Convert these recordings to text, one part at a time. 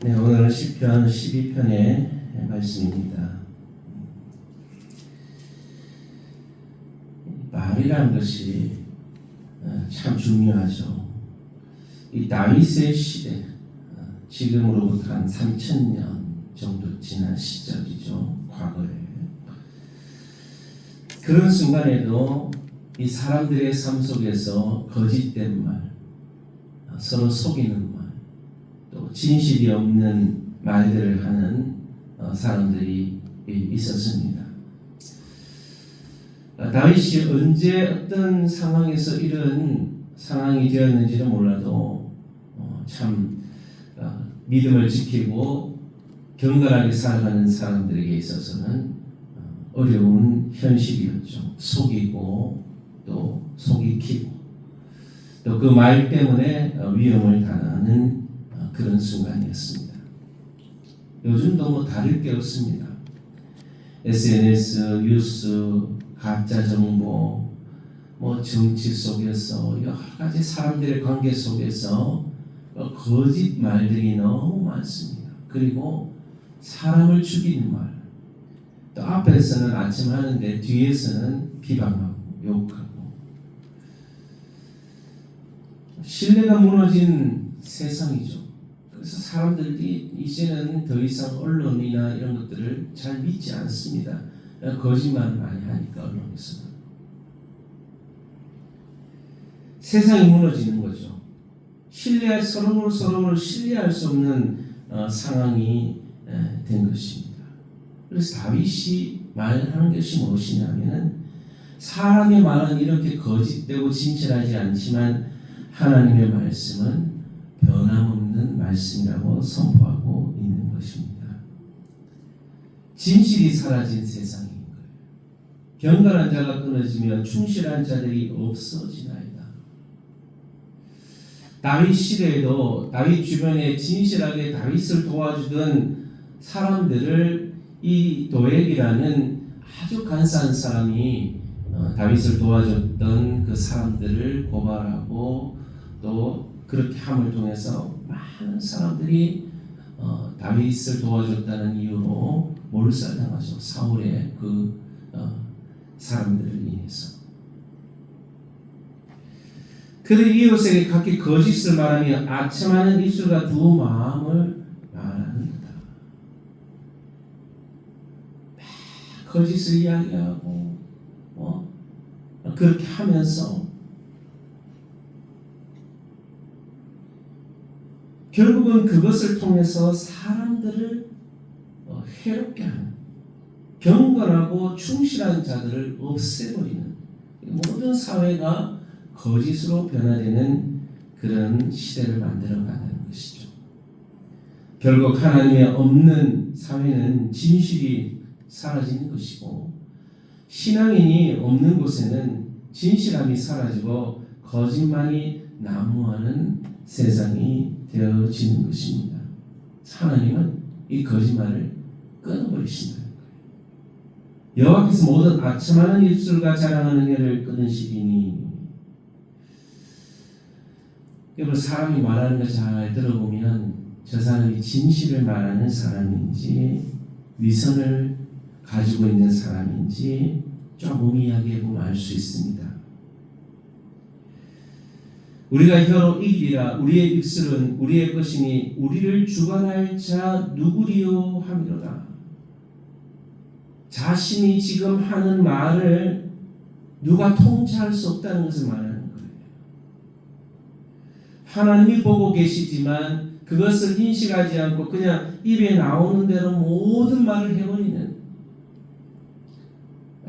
네, 오늘은 시편 12편의 말씀입니다. 말이라는 것이 참 중요하죠. 이 다윗의 시대, 지금으로부터 한 3000년 정도 지난 시절이죠. 과거에. 그런 순간에도 이 사람들의 삶 속에서 거짓된 말, 서로 속이는 말, 또 진실이 없는 말들을 하는 사람들이 있었습니다. 다윗이 언제 어떤 상황에서 이런 상황이 되었는지는 몰라도 참 믿음을 지키고 경건하게 살아가는 사람들에게 있어서는 어려운 현실이었죠. 속이고 또 속이키고 또 그 말 때문에 위험을 당하는 그런 순간이었습니다. 요즘도 뭐 다를 게 없습니다. SNS, 뉴스, 가짜 정보, 뭐 정치 속에서 여러 가지 사람들의 관계 속에서 거짓 말들이 너무 많습니다. 그리고 사람을 죽이는 말, 또 앞에서는 아첨하는데 뒤에서는 비방하고 욕하고, 신뢰가 무너진 세상이죠. 그래서 사람들이 이제는 더 이상 언론이나 이런 것들을 잘 믿지 않습니다. 거짓말을 많이 하니까 언론에서는. 세상이 무너지는 거죠. 서로를 신뢰할 수 없는 상황이 된 것입니다. 그래서 다윗이 말하는 것이 무엇이냐면은, 사람의 말은 이렇게 거짓되고 진실하지 않지만 하나님의 말씀은 변함없는 말씀이라고 선포하고 있는 것입니다. 진실이 사라진 세상인 거예요. 경건한 자가 끊어지며 충실한 자들이 없어지나이다. 다윗 시대에도 다윗 주변에 진실하게 다윗을 도와주던 사람들을 이 도액이라는 아주 간사한 사람이 다윗을 도와줬던 그 사람들을 고발하고, 또 그렇게 함을 통해서 많은 사람들이 다윗을 도와줬다는 이유로 몰살당하죠. 사울의 그 사람들을 인해서. 그들 이웃에게 각기 거짓을 말하며 아첨하는 입술과 두 마음을 말하는다. 거짓을 이야기하고 그렇게 하면서 결국은 그것을 통해서 사람들을 해롭게 하는, 경건하고 충실한 자들을 없애버리는, 모든 사회가 거짓으로 변화되는 그런 시대를 만들어가는 것이죠. 결국 하나님의 없는 사회는 진실이 사라지는 것이고, 신앙인이 없는 곳에는 진실함이 사라지고 거짓말이 난무하는 세상이 되어지는 것입니다. 하나님은 이 거짓말을 끊어버리신다는 거예요. 여호와께서 모든 아첨하는 입술과 자랑하는 혀를 끊으시리니. 여러분, 사람이 말하는 걸 잘 들어보면 저 사람이 진실을 말하는 사람인지 위선을 가지고 있는 사람인지 조금 이야기해보면 알 수 있습니다. 우리가 혀로 이기리라. 우리의 입술은 우리의 것이니 우리를 주관할 자 누구리요 하미로다. 자신이 지금 하는 말을 누가 통제할 수 없다는 것을 말하는 거예요. 하나님이 보고 계시지만 그것을 인식하지 않고 그냥 입에 나오는 대로 모든 말을 해버리는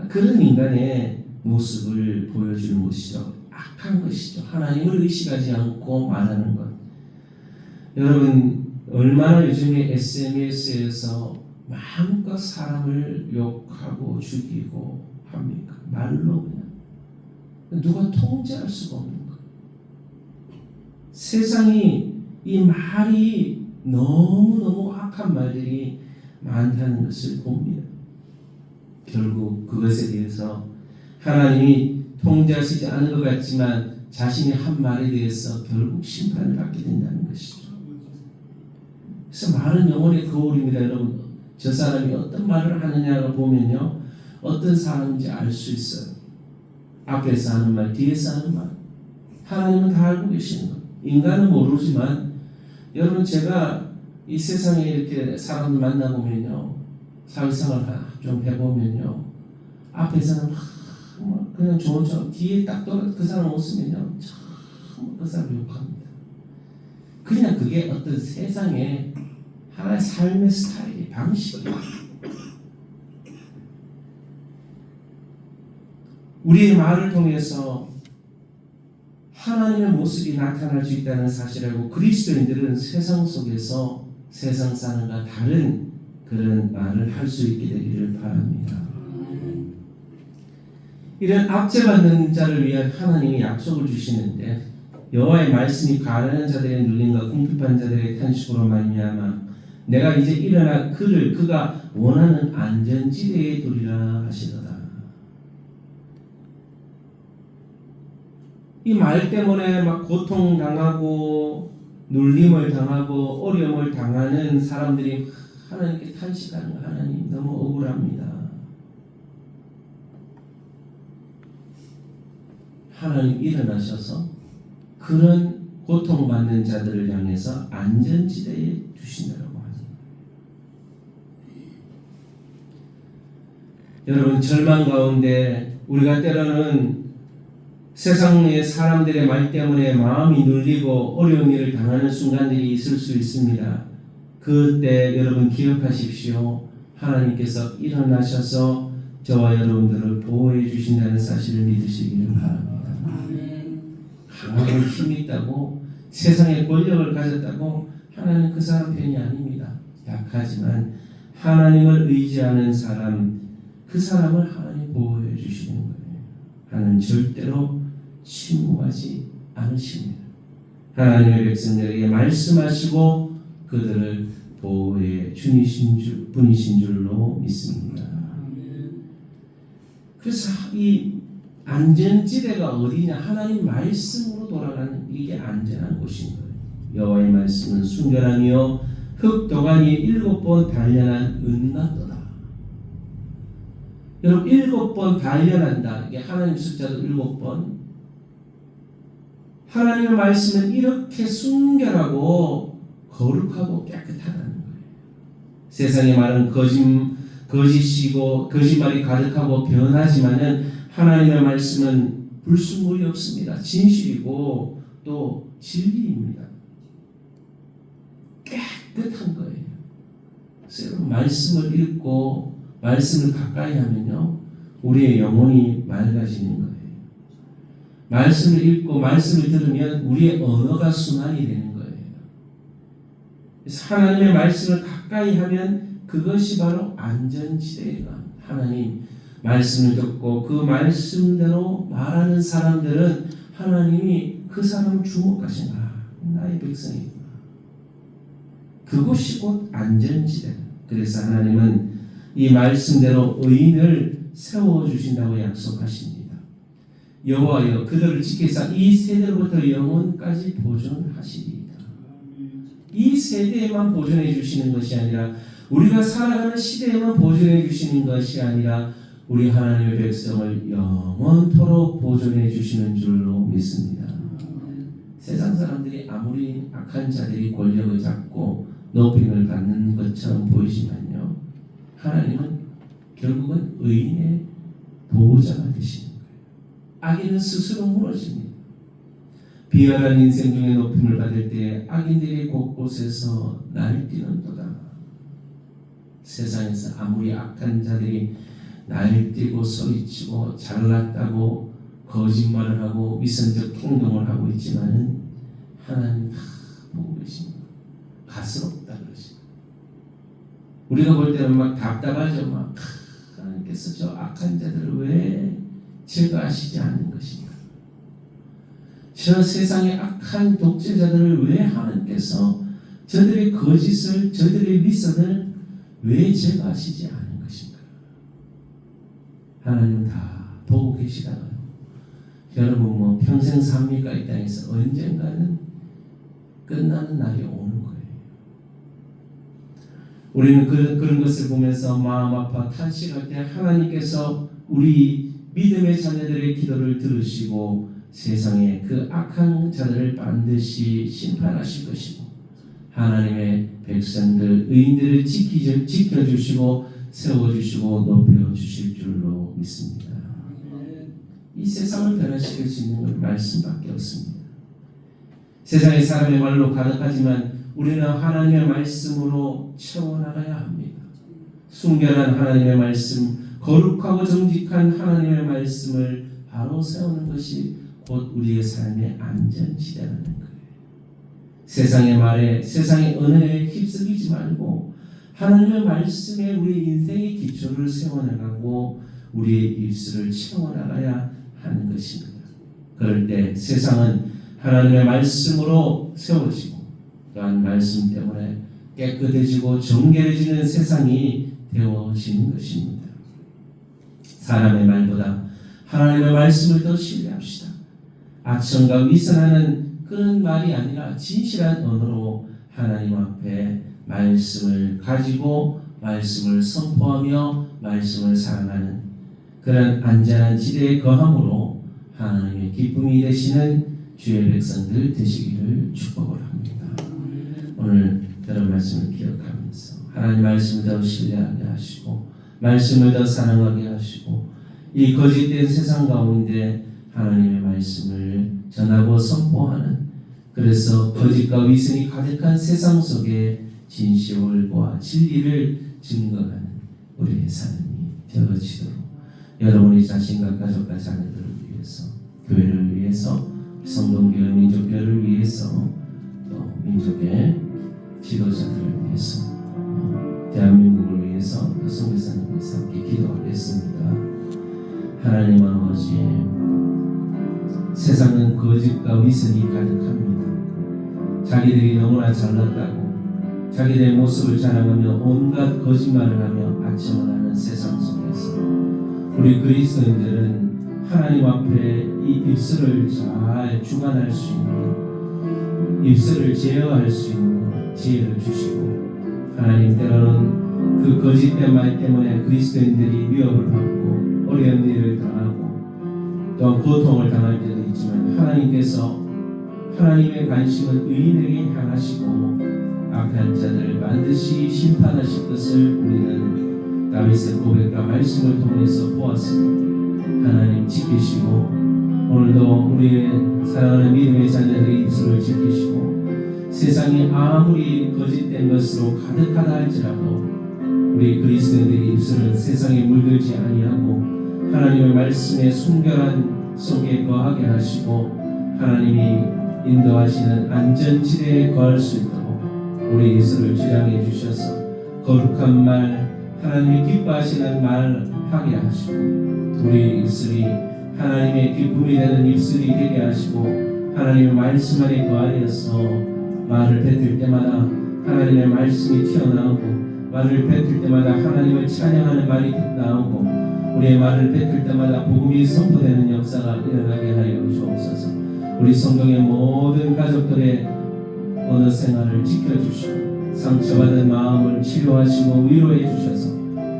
그런 인간의 모습을 보여주는 것이죠. 악한 것이죠. 하나님을 의식하지 않고 말하는 것. 여러분, 얼마나 요즘에 SNS에서 마음껏 사람을 욕하고 죽이고 합니까? 말로 그냥. 누가 통제할 수가 없는 것. 세상이 이 말이 너무너무 악한 말들이 많다는 것을 봅니다. 결국 그것에 대해서 하나님이 통제하시지 않은 것 같지만 자신의 한 말에 대해서 결국 심판을 받게 된다는 것이죠. 그래서 말은 영혼의 거울입니다. 여러분, 저 사람이 어떤 말을 하느냐가 보면요, 어떤 사람인지 알 수 있어요. 앞에서 하는 말, 뒤에서 하는 말. 하나님은 다 알고 계시는 거예요. 인간은 모르지만 여러분, 제가 이 세상에 이렇게 사람들 만나보면요, 사회생활 좀 해보면요, 앞에서는 막 그냥 좋은 척, 뒤에 딱 돌아 그 사람 없으면요, 참 그 사람 욕합니다. 그냥 그게 어떤 세상의 하나의 삶의 스타일이, 방식이에요. 우리의 말을 통해서 하나님의 모습이 나타날 수 있다는 사실을 알고, 그리스도인들은 세상 속에서 세상 사람과 다른 그런 말을 할 수 있게 되기를 바랍니다. 이런 압제받는 자를 위한 하나님이 약속을 주시는데, 여호와의 말씀이 가난한 자들의 눌림과 궁핍한 자들의 탄식으로 말미암아 내가 이제 일어나 그가 원하는 안전지대에 두리라 하시도다. 이 말 때문에 막 고통당하고 눌림을 당하고 어려움을 당하는 사람들이 하나님께 탄식하는 거, 하나님 너무 억울합니다. 하나님 일어나셔서 그런 고통받는 자들을 향해서 안전지대에 주신다고 하죠. 여러분, 절망 가운데 우리가 때로는 세상의 사람들의 말 때문에 마음이 눌리고 어려운 일을 당하는 순간들이 있을 수 있습니다. 그때 여러분 기억하십시오. 하나님께서 일어나셔서 저와 여러분들을 보호해 주신다는 사실을 믿으시기를 바랍니다. 강하고 힘이 있다고, 세상에 권력을 가졌다고 하나님 그 사람 편이 아닙니다. 약하지만 하나님을 의지하는 사람, 그 사람을 하나님 보호해 주시는 거예요. 하나님 절대로 침묵하지 않으십니다. 하나님의 백성들에게 말씀하시고 그들을 보호해 주신 분이신 줄로 믿습니다. 그래서 이 안전지대가 어디냐? 하나님 말씀으로 돌아가는, 이게 안전한 곳인 거예요. 여호와의 말씀은 순결하며 흙도가니 7번 단련한 은같도다. 여러분, 7번 단련한다. 이게 하나님 숫자도 7번. 하나님의 말씀은 이렇게 순결하고 거룩하고 깨끗하다는 거예요. 세상의 말은 거짓이고 거짓말이 가득하고 변하지만은 하나님의 말씀은 불순물이 없습니다. 진실이고 또 진리입니다. 깨끗한 거예요. 그래서 말씀을 읽고 말씀을 가까이 하면요, 우리의 영혼이 맑아지는 거예요. 말씀을 읽고 말씀을 들으면 우리의 언어가 순환이 되는 거예요. 그래서 하나님의 말씀을 가까이 하면 그것이 바로 안전지대가, 하나님 말씀을 듣고 그 말씀대로 말하는 사람들은 하나님이 그 사람을 주목하신다. 나의 백성이구나. 그것이 곧 안전지대. 그래서 하나님은 이 말씀대로 의인을 세워주신다고 약속하십니다. 여호와여 그들을 지키사 이 세대로부터 영원까지 보존하시리이다. 이 세대에만 보존해 주시는 것이 아니라, 우리가 살아가는 시대에만 보존해 주시는 것이 아니라 우리 하나님의 백성을 영원토록 보존해 주시는 줄로 믿습니다. 세상 사람들이 아무리 악한 자들이 권력을 잡고 높임을 받는 것처럼 보이지만요, 하나님은 결국은 의인의 보호자가 되시는 거예요. 악인은 스스로 무너집니다. 비열한 인생 중에 높임을 받을 때 악인들이 곳곳에서 날뛰는도다. 세상에서 아무리 악한 자들이 날뛰고 소리치고 잘났다고 거짓말을 하고 위선적 행동을 하고 있지만은 하나님 다 보고 계십니다. 가스롭다 그러십니다. 우리가 볼 때는 막 답답하죠. 막 하나님께서 저 악한 자들을 왜 제거하시지 않는 것인가? 저 세상의 악한 독재자들을 왜 하나님께서 저들의 거짓을, 저들의 위선을 왜 제거하시지 않는 것인가? 하나님은 다 보고 계시다가요, 여러분 뭐 평생 삽니까? 이 땅에서 언젠가는 끝나는 날이 오는 거예요. 우리는 그런 것을 보면서 마음 아파 탄식할 때 하나님께서 우리 믿음의 자녀들의 기도를 들으시고 세상의 그 악한 자들을 반드시 심판하실 것이고 하나님의 백성들 의인들을 지켜주시고 세워주시고 높여주실 줄로 믿습니다. 이 세상을 변화시킬 수 있는 건 말씀밖에 없습니다. 세상의 사람의 말로 가득하지만 우리는 하나님의 말씀으로 채워나가야 합니다. 순결한 하나님의 말씀, 거룩하고 정직한 하나님의 말씀을 바로 세우는 것이 곧 우리의 삶의 안전지대라는 거예요. 세상의 말에, 세상의 언어에 휩쓸리지 말고 하나님의 말씀에 우리 인생의 기초를 세워나가고 우리의 입술을 채워나가야 하는 것입니다. 그럴 때 세상은 하나님의 말씀으로 세워지고 또한 말씀 때문에 깨끗해지고 정결해지는 세상이 되어지는 것입니다. 사람의 말보다 하나님의 말씀을 더 신뢰합시다. 악성과 위선하는 그런 말이 아니라 진실한 언어로 하나님 앞에 말씀을 가지고 말씀을 선포하며 말씀을 사랑하는 그런 안전한 지대에 거함으로 하나님의 기쁨이 되시는 주의 백성들 되시기를 축복을 합니다. 오늘 들은 말씀을 기억하면서 하나님 말씀을 더 신뢰하게 하시고 말씀을 더 사랑하게 하시고 이 거짓된 세상 가운데 하나님의 말씀을 전하고 선포하는 그래서 거짓과 위선이 가득한 세상 속에 진실과 진리를 증거하는 우리의 삶이 되어지도록 여러분의 자신과 가족과 자녀들을 위해서 교회를 위해서 성동교회 민족교회를 위해서 또 민족의 지도자들을 위해서 대한민국을 위해서 또 선교사님을 위해서 함께 기도하겠습니다. 하나님 아버지 세상은 거짓과 위선이 가득합니다. 자기들이 너무나 잘났다고 자기들의 모습을 자랑하며 온갖 거짓말을 하며 악청을 하는 세상 속에서 우리 그리스도인들은 하나님 앞에 이 입술을 잘 주관할 수 있는 입술을 제어할 수 있는 지혜를 주시고 하나님 때로는 그 거짓된 말 때문에 그리스도인들이 위협을 받고 어려운 일을 당하고 또한 고통을 당할 때도 있지만 하나님께서 하나님의 관심은 의인에게 향하시고 악한 자들을 반드시 심판하실 것을 우리는 다윗의 고백과 말씀을 통해서 보았습니다. 하나님 지키시고 오늘도 우리의 사랑하는 믿음의 자녀들의 입술을 지키시고 세상이 아무리 거짓된 것으로 가득하다 할지라도 우리 그리스도인들의 입술은 세상에 물들지 아니하고 하나님의 말씀의 순결한 속에 거하게 하시고 하나님이 인도하시는 안전지대에 거할 수 있도록 우리 입술을 주장해 주셔서 거룩한 말 하나님이 기뻐하시는 말 하게 하시고 우리 입술이 하나님의 기쁨이 되는 입술이 되게 하시고 하나님의 말씀 안에 거하여서 말을 뱉을 때마다 하나님의 말씀이 튀어나오고 말을 뱉을 때마다 하나님을 찬양하는 말이 나오고 우리의 말을 뱉을 때마다 복음이 선포되는 역사가 일어나게 하여 주옵소서. 우리 성경의 모든 가족들의 언어 생활을 지켜주시고 상처받은 마음을 치료하시고 위로해 주셔서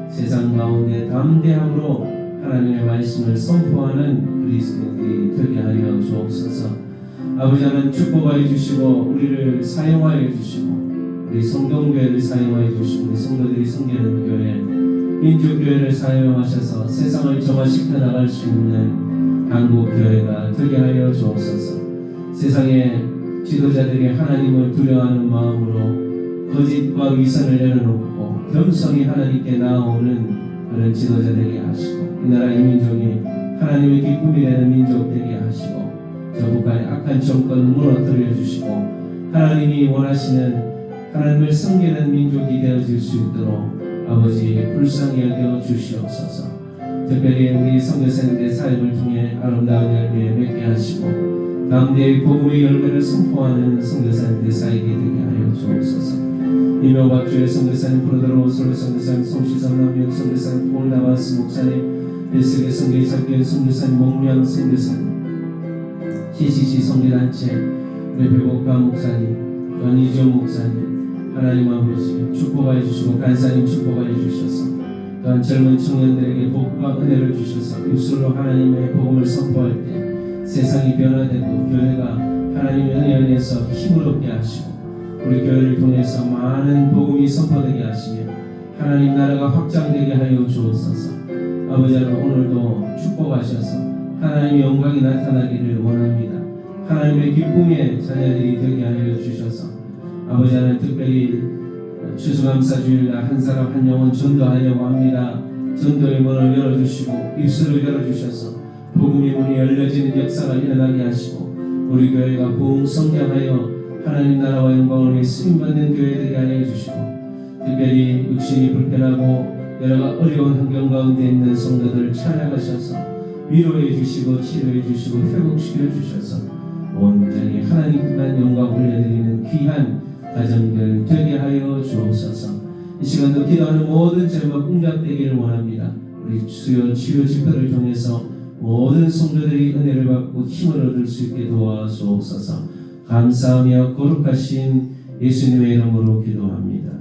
세상 가운데 담대함으로 하나님의 말씀을 선포하는 그리스도인들이 되게 하여 주옵소서. 아버지 하나님 축복하여 주시고 우리를 사용하여 주시고 우리 성동교회를 사용하여 주시고 우리 성도들이 섬기는 교회 민족교회를 사용하셔서 세상을 정화시켜 나갈 수 있는 한국교회가 되게 하여 주옵소서. 세상의 지도자들이 하나님을 두려워하는 마음으로 거짓과 위선을 내려놓고 겸손히 하나님께 나아오는 그런 지도자들이 하시고 이 나라 이 민족이 하나님의 기쁨이 되는 민족 되게 하시고 저 국가의 악한 정권 무너뜨려 주시고 하나님이 원하시는 하나님을 섬기는 민족이 되어질 수 있도록 아버지 불쌍히 여겨 주시옵소서. 특별히 우리 선교사님들의 사역을 통해 아름다운 열매 맺게 하시고 남대의 복음의 열매를 선포하는 선교사님들의 사역이 되게 하여 주옵소서. 이명박주의 선교사님 프로드로 오솔 선교사님 송시선 남역 선교사님 폴다바스 목사님 일세계 선교사교회 선교사님 목명 선교사님 CCC 선교단체 우리 배복감 목사님 또한 이종 목사님 하나님 아버지 축복하여 주시고 간사님 축복하여 주셔서 또한 젊은 청년들에게 복과 은혜를 주셔서 입술로 하나님의 복음을 선포할 때 세상이 변화되고 교회가 하나님의 은혜 안에서 힘을 얻게 하시고 우리 교회를 통해서 많은 복음이 선포되게 하시며 하나님 나라가 확장되게 하여 주옵소서. 아버지 하나님 오늘도 축복하셔서 하나님의 영광이 나타나기를 원합니다. 하나님의 기쁨의 자녀들이 되게 하여 주셔서 아버지 하나님 특별히 추수감사주일날 한 사람 한 영혼 전도하려고 합니다. 전도의 문을 열어주시고 입술을 열어주셔서 복음의 문이 열려지는 역사가 일어나게 하시고 우리 교회가 부흥 성장하여 하나님 나라와 영광을 위해 쓰임받는 교회 되게 하여 주시고 특별히 육신이 불편하고 여러 어려운 환경 가운데 있는 성도들 찾아가셔서 위로해 주시고 치료해 주시고 회복시켜 주셔서 온전히 하나님께만 영광 올려드리는 귀한 가정들 되게 하여 주옵소서. 이 시간도 기도하는 모든 제목 응답되기를 원합니다. 우리 수요 치유 집회를 통해서 모든 성도들이 은혜를 받고 힘을 얻을 수 있게 도와주옵소서. 감사하며 거룩하신 예수님의 이름으로 기도합니다.